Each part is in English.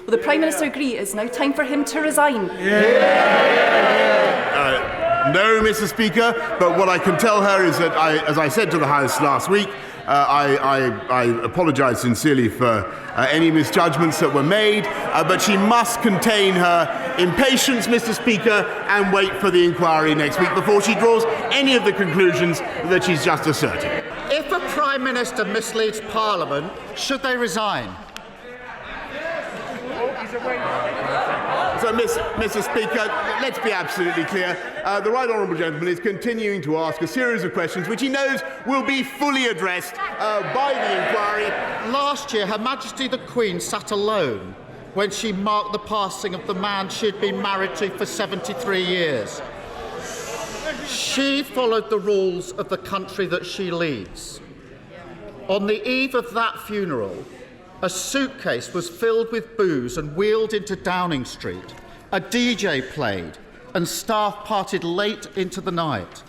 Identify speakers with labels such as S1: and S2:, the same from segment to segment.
S1: Will the Prime Minister agree it is now time for him to resign?
S2: No, Mr. Speaker, but what I can tell her is that, as I said to the House last week, I apologise sincerely for any misjudgments that were made, but she must contain her impatience, Mr. Speaker, and wait for the inquiry next week before she draws any of the conclusions that she's just asserted.
S3: If a Prime Minister misleads Parliament, should they resign?
S2: So, Mr. Speaker, let's be absolutely clear. The Right Honourable Gentleman is continuing to ask a series of questions which he knows will be fully addressed by the inquiry.
S3: Last year, Her Majesty the Queen sat alone when she marked the passing of the man she'd been married to for 73 years. She followed the rules of the country that she leads. On the eve of that funeral, a suitcase was filled with booze and wheeled into Downing Street. A DJ played and staff parted late into the night.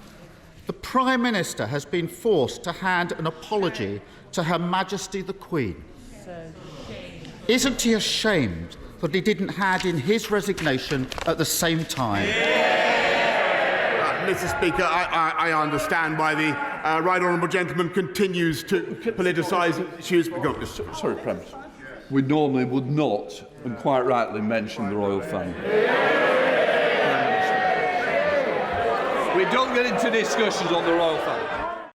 S3: The Prime Minister has been forced to hand an apology to Her Majesty the Queen. Isn't he ashamed that he didn't hand in his resignation at the same time?
S2: Mr. Speaker, I understand why the Right Honourable Gentleman continues to politicise issues.
S4: Sorry, Prime Minister. We normally would not, and quite rightly, mention the royal family. We don't get into discussions on the royal family.